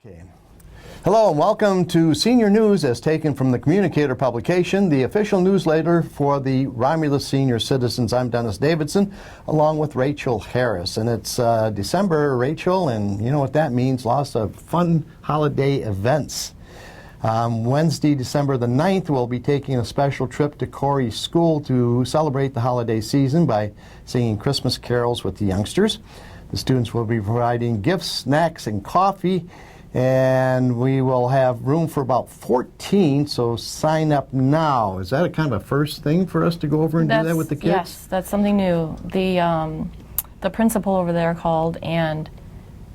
Okay. Hello and welcome to Senior News as taken from the Communicator publication, the official newsletter for the Romulus senior citizens. I'm Dennis Davidson along with Rachel Harris. And it's December, Rachel, and you know what that means, lots of fun holiday events. Wednesday, December the 9th, we'll be taking a special trip to Corey School to celebrate the holiday season by singing Christmas carols with the youngsters. The students will be providing gifts, snacks, and coffee. And we will have room for about 14, so sign up now. Is that a kind of a first thing for us to go over and do that with the kids? Yes, that's something new. The principal over there called and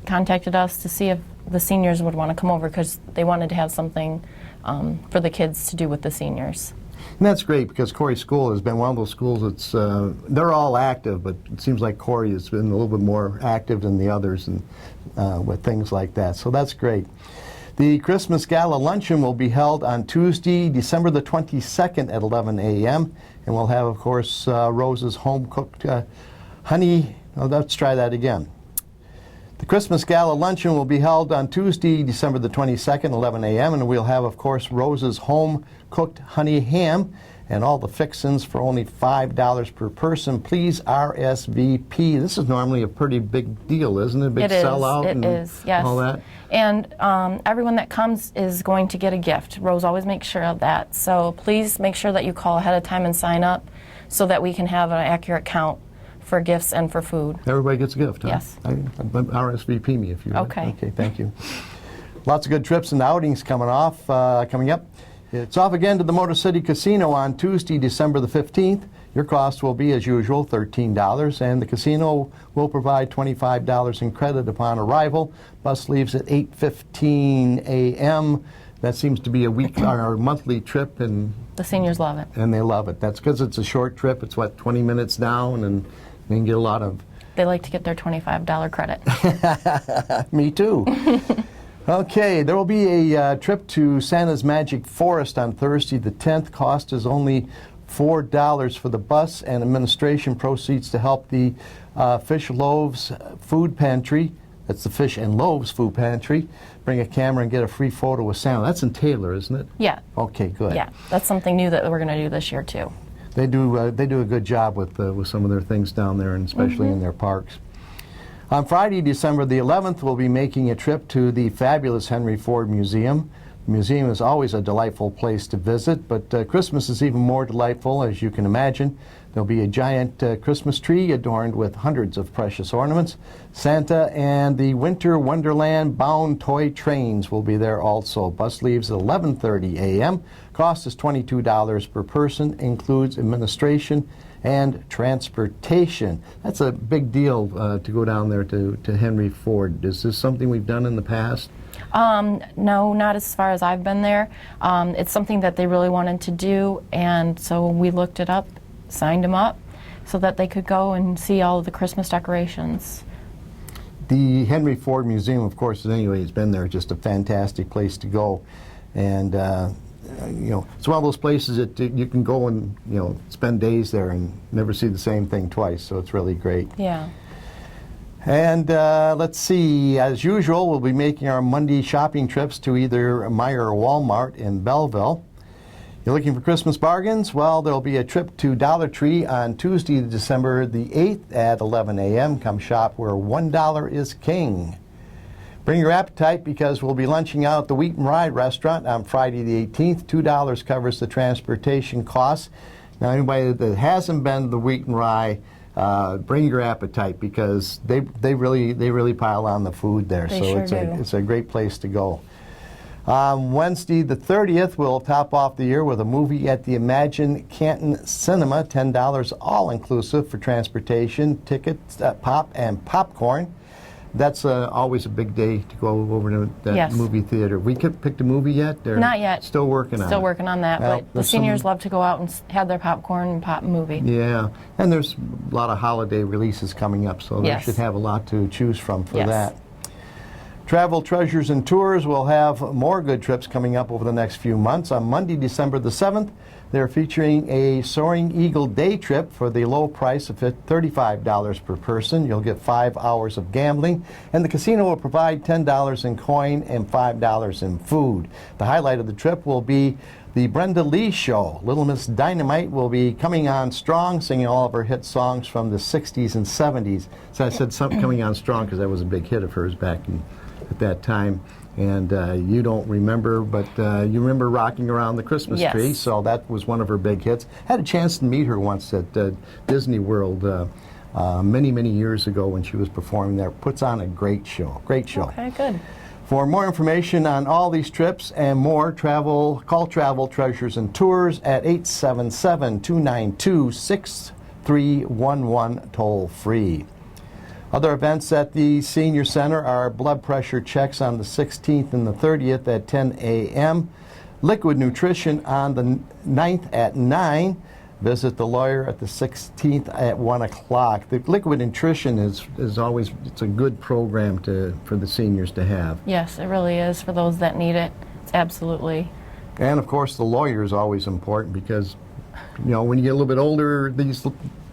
contacted us to see if the seniors would want to come over because they wanted to have something for the kids to do with the seniors. And that's great because Corey School has been one of those schools that's, they're all active, but it seems like Corey has been a little bit more active than the others and, with things like that. So that's great. The Christmas Gala Luncheon will be held on Tuesday, December the 22nd at 11 a.m. And we'll have, of course, Rose's home-cooked honey. Oh, let's try that again. The Christmas Gala Luncheon will be held on Tuesday, December the 22nd, 11 a.m., and we'll have, of course, Rose's home-cooked honey ham and all the fixins for only $5 per person. Please RSVP. This is normally a pretty big deal, isn't it? A big sellout. It is, yes. All that. And everyone that comes is going to get a gift. Rose always makes sure of that. So please make sure that you call ahead of time and sign up so that we can have an accurate count for gifts and for food. Everybody gets a gift, huh? Yes. RSVP me if you want. Okay. Okay, thank you. Lots of good trips and outings coming up. It's off again to the Motor City Casino on Tuesday, December the 15th. Your cost will be, as usual, $13, and the casino will provide $25 in credit upon arrival. Bus leaves at 8:15 a.m. That seems to be a week or monthly trip, and the seniors love it. And they love it. That's because it's a short trip. It's, 20 minutes down, and they can get a lot of... They like to get their $25 credit. Me too. Okay, there will be a trip to Santa's Magic Forest on Thursday the 10th. Cost is only $4 for the bus, and administration proceeds to help the Fish Loaves Food Pantry. That's the Fish and Loaves Food Pantry. Bring a camera and get a free photo with Santa. That's in Taylor, isn't it? Yeah. Okay, good. Yeah, that's something new that we're going to do this year too. They do a good job with some of their things down there, and especially in their parks. On Friday, December the 11th, we'll be making a trip to the fabulous Henry Ford Museum. The museum is always a delightful place to visit, but Christmas is even more delightful, as you can imagine. There'll be a giant Christmas tree adorned with hundreds of precious ornaments. Santa and the Winter Wonderland bound toy trains will be there also. Bus leaves at 11:30 a.m. Cost is $22 per person, includes administration and transportation. That's a big deal to go down there to Henry Ford. Is this something we've done in the past? No, not as far as I've been there. It's something that they really wanted to do, and so we looked it up, signed them up, so that they could go and see all of the Christmas decorations. The Henry Ford Museum, of course, anyway, has been there. Just a fantastic place to go. And it's one of those places that you can go and spend days there and never see the same thing twice. So it's really great. Yeah. And let's see. As usual, we'll be making our Monday shopping trips to either Meijer or Walmart in Belleville. You're looking for Christmas bargains? Well, there'll be a trip to Dollar Tree on Tuesday, December the 8th at 11 a.m. Come shop where $1 is king. Bring your appetite because we'll be lunching out at the Wheat and Rye restaurant on Friday the 18th. $2 covers the transportation costs. Now, anybody that hasn't been to the Wheat and Rye, bring your appetite because they really pile on the food there. It's a great place to go. Wednesday the 30th, we'll top off the year with a movie at the Imagine Canton Cinema, $10 all-inclusive for transportation, tickets, pop, and popcorn. That's always a big day to go over to that movie theater. We picked a movie yet? Not yet. Still working on it. Still working on that, but the seniors love to go out and have their popcorn and pop movie. Yeah, and there's a lot of holiday releases coming up, so they should have a lot to choose from for that. Travel, Treasures, and Tours will have more good trips coming up over the next few months. On Monday, December the 7th, They're featuring a Soaring Eagle day trip for the low price of $35 per person. You'll get 5 hours of gambling, and the casino will provide $10 in coin and $5 in food. The highlight of the trip will be the Brenda Lee Show. Little Miss Dynamite will be coming on strong, singing all of her hit songs from the 60s and 70s. So I said something coming on strong because that was a big hit of hers back at that time. And you don't remember, but you remember Rocking Around the Christmas Yes. Tree, so that was one of her big hits. Had a chance to meet her once at Disney World many, many years ago when she was performing there. Puts on a great show. Great show. Okay, good. For more information on all these trips and more, call Travel Treasures and Tours at 877-292-6311, toll free. Other events at the Senior Center are blood pressure checks on the 16th and the 30th at 10 a.m., liquid nutrition on the 9th at 9, visit the lawyer at the 16th at 1 o'clock. The liquid nutrition is always, it's a good program for the seniors to have. Yes, it really is for those that need it. It's absolutely. And of course the lawyer is always important because, you know, when you get a little bit older, these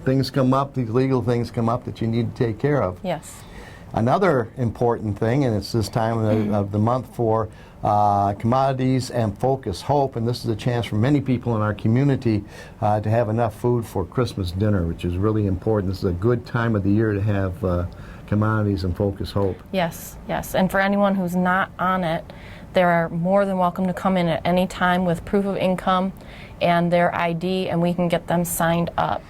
things come up, these legal things come up that you need to take care of. Yes. Another important thing, and it's this time of the month for commodities and focus hope, and this is a chance for many people in our community to have enough food for Christmas dinner, which is really important. This is a good time of the year to have commodities and focus hope. Yes, yes. And for anyone who's not on it, they are more than welcome to come in at any time with proof of income and their ID, and we can get them signed up.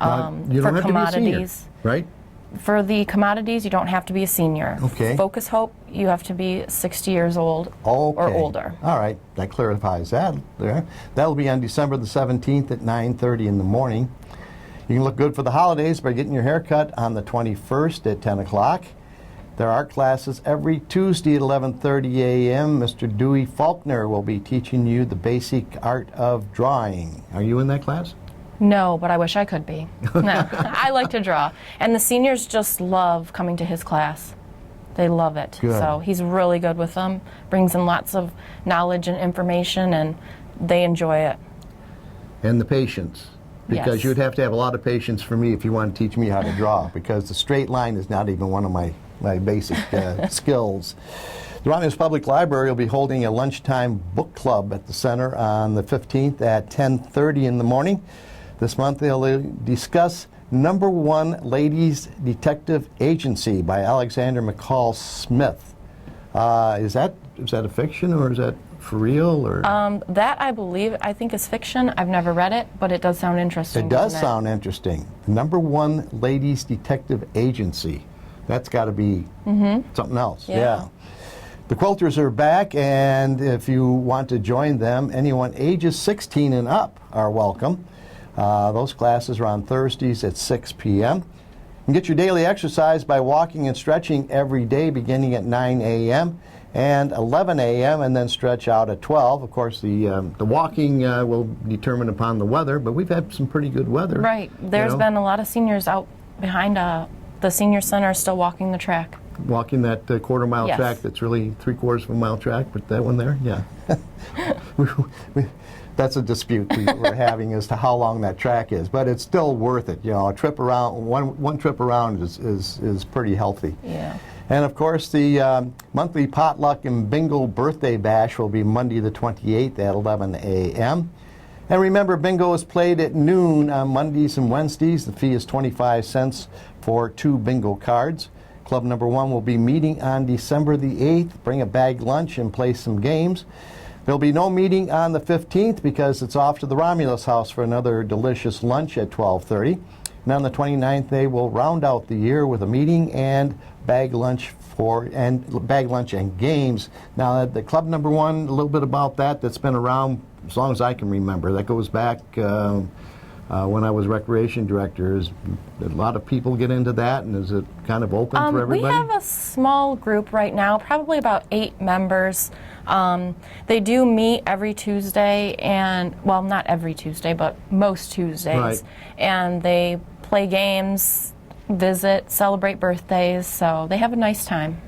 You don't for have commodities. to be a senior, right? For the commodities, you don't have to be a senior. Okay. Focus Hope, you have to be 60 years old or older. All right, that clarifies that there. That'll be on December the 17th at 9:30 in the morning. You can look good for the holidays by getting your hair cut on the 21st at 10 o'clock. There are art classes every Tuesday at 11:30 a.m. Mr. Dewey Faulkner will be teaching you the basic art of drawing. Are you in that class? No, but I wish I could be. No, I like to draw. And the seniors just love coming to his class. They love it. Good. So he's really good with them, brings in lots of knowledge and information, and they enjoy it. And the patience. Because Yes. you'd have to have a lot of patience for me if you want to teach me how to draw, because the straight line is not even one of my basic skills. The Romulus Public Library will be holding a lunchtime book club at the center on the 15th at 10:30 in the morning. This month they'll discuss Number One Ladies Detective Agency by Alexander McCall Smith. Is that a fiction, or is that for real? Or That I think is fiction. I've never read it, but it does sound interesting. it does doesn't sound interesting. Number One Ladies Detective Agency. That's got to be something else. Yeah. The Quilters are back, and if you want to join them, anyone ages 16 and up are welcome. Those classes are on Thursdays at 6 p.m. You can get your daily exercise by walking and stretching every day beginning at 9 a.m. and 11 a.m. and then stretch out at 12. Of course, the walking will determine upon the weather, but we've had some pretty good weather. Right. There's been a lot of seniors out behind the senior center still walking the track. Walking that quarter-mile Yes. track that's really 3/4 of a mile track, but that one there, yeah. That's a dispute we're having as to how long that track is, but it's still worth it. You know, a trip around, one trip around is pretty healthy. Yeah. And of course, the monthly potluck and bingo birthday bash will be Monday the 28th at 11 a.m. And remember, bingo is played at noon on Mondays and Wednesdays. The fee is 25 cents for 2 bingo cards. Club number 1 will be meeting on December the 8th. Bring a bag lunch and play some games. There'll be no meeting on the 15th because it's off to the Romulus house for another delicious lunch at 12:30. And on the 29th, they will round out the year with a meeting and bag lunch and games. Now, the club number 1, a little bit about that's been around as long as I can remember. That goes back when I was recreation director. Is a lot of people get into that, and is it kind of open for everybody? We have a small group right now, probably about 8 members. They do meet every Tuesday, and well, not every Tuesday, but most Tuesdays. Right. And they play games, visit, celebrate birthdays, so they have a nice time.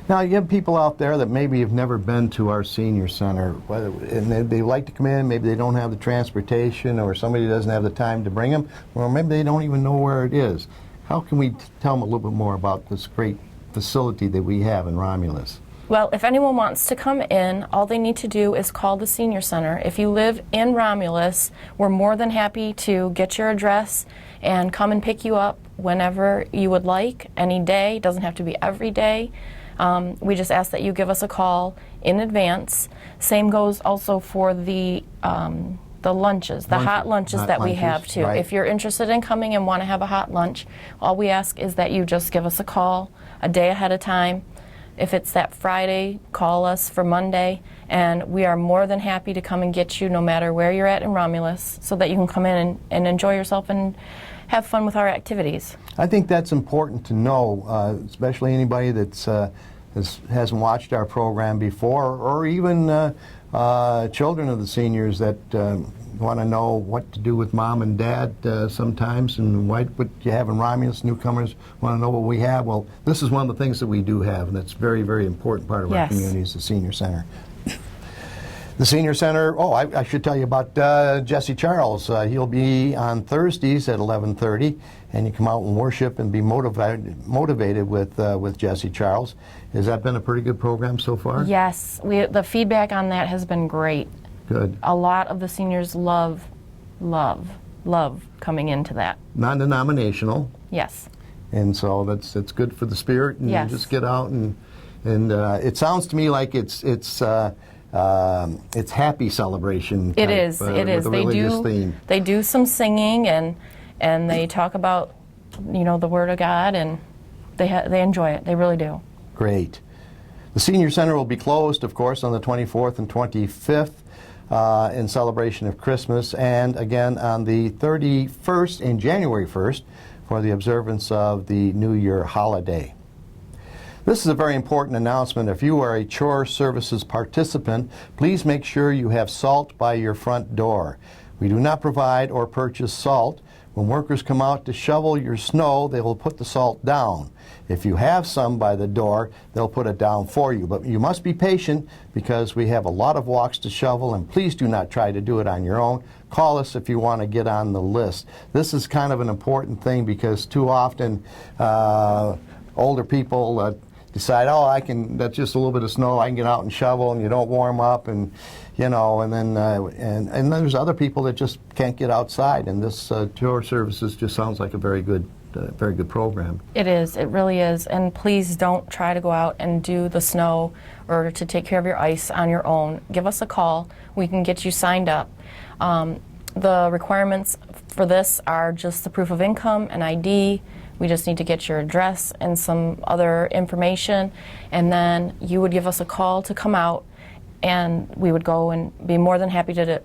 Now, you have people out there that maybe have never been to our senior center, and they like to come in, maybe they don't have the transportation, or somebody doesn't have the time to bring them, or maybe they don't even know where it is. How can we tell them a little bit more about this great facility that we have in Romulus? Well, if anyone wants to come in, all they need to do is call the senior center. If you live in Romulus, we're more than happy to get your address and come and pick you up whenever you would like, any day. It doesn't have to be every day. We just ask that you give us a call in advance. Same goes also for the lunches, the hot lunches that we have too. Right. If you're interested in coming and want to have a hot lunch, all we ask is that you just give us a call a day ahead of time. If it's that Friday, call us for Monday, and we are more than happy to come and get you no matter where you're at in Romulus, so that you can come in and enjoy yourself and have fun with our activities. I think that's important to know, especially anybody that's hasn't watched our program before, or even children of the seniors that want to know what to do with mom and dad sometimes, and what you have in Romulus. Newcomers want to know what we have. Well, this is one of the things that we do have, and that's a very, very important part of our community is the senior center. The senior center, I should tell you about Jesse Charles. He'll be on Thursdays at 11:30, and you come out and worship and be motivated with Jesse Charles. Has that been a pretty good program so far? Yes, the feedback on that has been great. Good. A lot of the seniors love coming into that. Non-denominational. Yes. And so that's good for the spirit, and Yes. just get out and it sounds to me like it's happy celebration. It is. With a religious theme. They do some singing and they talk about the Word of God, and they enjoy it. They really do. Great. The senior center will be closed, of course, on the 24th and 25th. In celebration of Christmas, and again on the 31st and January 1st for the observance of the New Year holiday. This is a very important announcement. If you are a chore services participant, please make sure you have salt by your front door. We do not provide or purchase salt. When workers come out to shovel your snow, they will put the salt down. If you have some by the door, they'll put it down for you. But you must be patient because we have a lot of walks to shovel, and please do not try to do it on your own. Call us if you want to get on the list. This is kind of an important thing because too often older people decide, that's just a little bit of snow, I can get out and shovel, and you don't warm up, and and then and there's other people that just can't get outside, and this chore services just sounds like a very good program. It is. It really is. And please don't try to go out and do the snow or to take care of your ice on your own. Give us a call. We can get you signed up. The requirements for this are just the proof of income and ID. We just need to get your address and some other information, and then you would give us a call to come out, and we would go and be more than happy to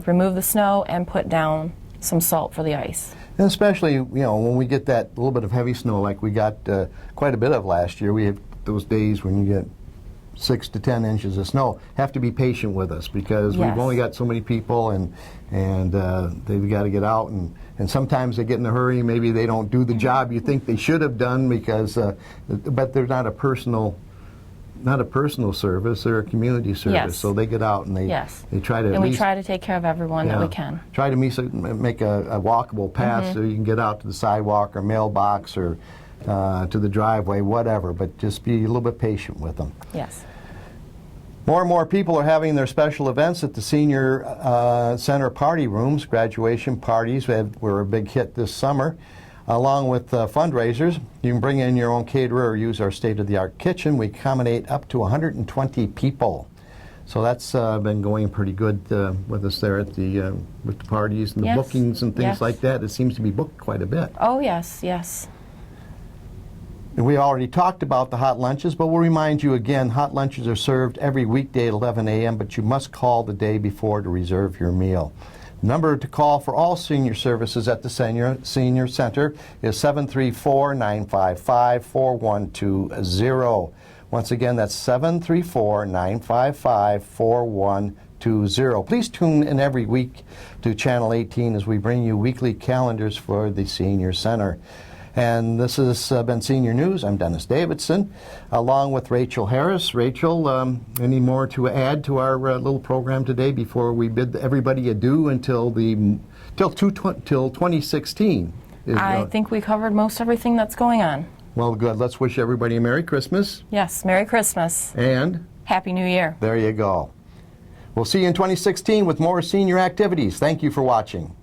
remove the snow and put down some salt for the ice. And especially, when we get that little bit of heavy snow like we got quite a bit of last year, we have those days when you get 6 to 10 inches of snow. Have to be patient with us because Yes. we've only got so many people, and they've got to get out, and sometimes they get in a hurry. Maybe they don't do the job you think they should have done because, but they're not a personal service, they're a community service. Yes. So they get out and they try to. And we try to take care of everyone that we can. Try to make a walkable path so you can get out to the sidewalk or mailbox or to the driveway, whatever. But just be a little bit patient with them. Yes. More and more people are having their special events at the senior center party rooms. Graduation parties were a big hit this summer. Along with fundraisers, you can bring in your own caterer or use our state-of-the-art kitchen. We accommodate up to 120 people. So that's been going pretty good with us there at with the parties and the bookings and things like that. It seems to be booked quite a bit. Oh, yes, yes. And we already talked about the hot lunches, but we'll remind you again, hot lunches are served every weekday at 11 a.m., but you must call the day before to reserve your meal. The number to call for all senior services at the senior center is 734-955-4120. Once again, that's 734-955-4120. Please tune in every week to Channel 18 as we bring you weekly calendars for the senior center. And this has been Senior News. I'm Dennis Davidson, along with Rachel Harris. Rachel, any more to add to our little program today before we bid everybody adieu until 2016? I think we covered most everything that's going on. Well, good. Let's wish everybody a Merry Christmas. Yes, Merry Christmas. And Happy New Year. there you go. We'll see you in 2016 with more senior activities. Thank you for watching.